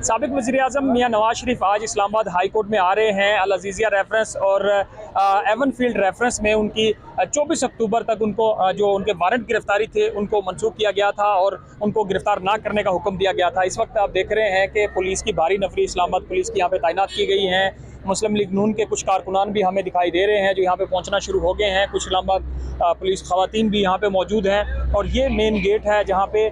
साबिक वज़ीर-ए-आज़म मियां नवाज शरीफ आज इस्लामाबाद हाई कोर्ट में आ रहे हैं। अल अज़ीज़िया रेफरेंस और एवन फील्ड रेफरेंस में उनकी 24 अक्टूबर तक उनको जो उनके वारंट गिरफ्तारी थे उनको मंसूख किया गया था और उनको गिरफ्तार ना करने का हुक्म दिया गया था। इस वक्त आप देख रहे हैं कि पुलिस की भारी नफरी इस्लामाबाद पुलिस की यहाँ पे तैनात की गई है। मुस्लिम लीग नून के कुछ कारकुनान भी हमें दिखाई दे रहे हैं जो यहाँ पे पहुँचना शुरू हो गए हैं। कुछ इस्लामाबाद पुलिस खवातीन भी यहाँ पे मौजूद हैं और ये मेन गेट है जहाँ पे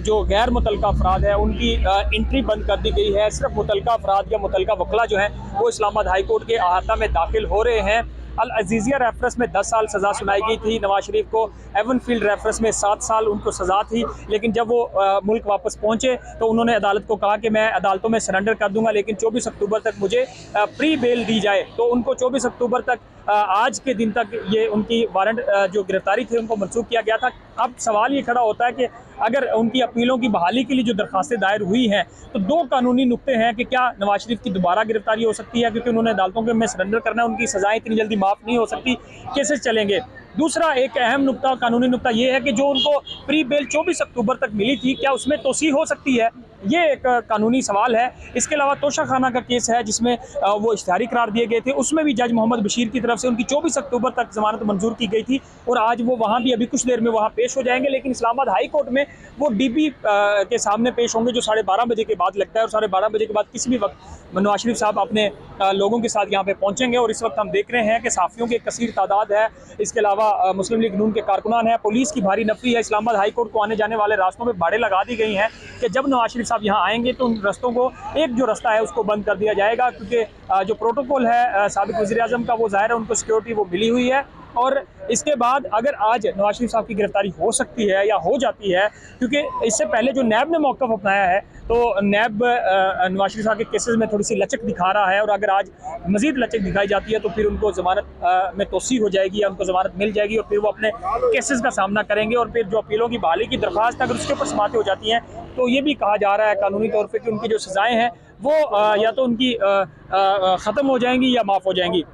जो गैर मुतलका अफराद है उनकी एंट्री बंद कर दी गई है। सिर्फ मुतलका अफराद या मुतलका वकला जो हैं वो इस्लामाबाद हाई कोर्ट के अहाता में दाखिल हो रहे हैं। अल अज़ीज़िया रेफरेंस में 10 साल सज़ा सुनाई गई थी नवाज शरीफ को। एवन फील्ड रेफरेंस में 7 साल उनको सज़ा थी, लेकिन जब वो मुल्क वापस पहुंचे तो उन्होंने अदालत को कहा कि मैं अदालतों में सरेंडर कर दूंगा, लेकिन 24 अक्टूबर तक मुझे प्री बेल दी जाए। तो उनको 24 अक्टूबर तक आज के दिन तक ये उनकी वारंट जो गिरफ्तारी थी उनको मंसूख किया गया था। अब सवाल ये खड़ा होता है कि अगर उनकी अपीलों की बहाली के लिए जो दरखास्तें दायर हुई हैं तो दो कानूनी नुक्ते हैं कि क्या नवाज शरीफ की दोबारा गिरफ्तारी हो सकती है क्योंकि उन्होंने अदालतों में सरेंडर करना है, उनकी सजाएं इतनी जल्दी माफ़ नहीं हो सकती, केसेस चलेंगे। दूसरा एक अहम नुक्ता कानूनी नुक्ता ये है कि जो उनको प्री बेल 24 अक्टूबर तक मिली थी क्या उसमें तोसी हो सकती है, ये एक कानूनी सवाल है। इसके अलावा तोशा खाना का केस है जिसमें वो इश्तिहारी करार दिए गए थे, उसमें भी जज मोहम्मद बशीर की तरफ से उनकी 24 अक्टूबर तक जमानत मंजूर की गई थी और आज वो वहाँ भी अभी कुछ देर में वहाँ पेश हो जाएंगे। लेकिन इस्लामाबाद हाई कोर्ट में वो डीबी के सामने पेश होंगे जो 12:30 बजे के बाद लगता है और 12:30 बजे के बाद किसी भी वक्त नवाज शरीफ साहब अपने लोगों के साथ यहाँ पे पहुँचेंगे। और इस वक्त हम देख रहे हैं कि साफ़ियों की कसीर तादाद है, इसके अलावा मुस्लिम लीग नून के कारकुनान हैं, पुलिस की भारी नफरी है। इस्लामाबाद हाई कोर्ट को आने जाने वाले रास्तों में बाड़े लगा दी गई हैं कि जब नवाज शरीफ साहब यहाँ आएंगे तो उन रास्तों को एक जो रास्ता है उसको बंद कर दिया जाएगा, क्योंकि जो प्रोटोकॉल है साबिक वज़ीर-ए-आज़म का वो ज़ाहिर है उनको सिक्योरिटी वो मिली हुई है। और इसके बाद अगर आज नवाज शरीफ साहब की गिरफ्तारी हो सकती है या हो जाती है, क्योंकि इससे पहले जो नैब ने मौक़िफ़ अपनाया है तो नैब नवाज शरीफ साहब के केसेस में थोड़ी सी लचक दिखा रहा है और अगर आज मज़ीद लचक दिखाई जाती है तो फिर उनको ज़मानत में तोसी हो जाएगी या उनको ज़मानत मिल जाएगी और फिर वो अपने केसेस का सामना करेंगे। और फिर जो अपीलों की बहाली की दरख्वास्त अगर उसके ऊपर समातें हो जाती हैं तो ये भी कहा जा रहा है कानूनी तौर पर कि उनकी जो सज़ाएँ हैं वो या तो उनकी ख़त्म हो जाएंगी या माफ़ हो जाएंगी।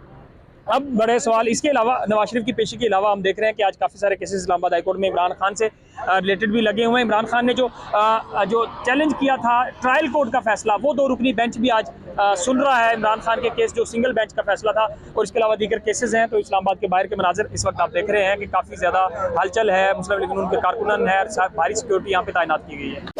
अब बड़े सवाल इसके अलावा नवाज शरीफ की पेशी के अलावा हम देख रहे हैं कि आज काफ़ी सारे केसेस इस्लामाबाद हाई कोर्ट में इमरान खान से रिलेटेड भी लगे हुए हैं। इमरान खान ने जो चैलेंज किया था ट्रायल कोर्ट का फैसला वो 2 रुकनी बेंच भी आज सुन रहा है इमरान खान के केस जो सिंगल बेंच का फैसला था। और इसके अलावा दीगर केसेस हैं। तो इस्लामाबाद के बाहर के मनाजर इस वक्त आप देख रहे हैं कि काफ़ी ज़्यादा हलचल है, मुस्लिम लीग नून के कारकुनान है, भारी सिक्योरिटी यहाँ पे तैनात की गई है।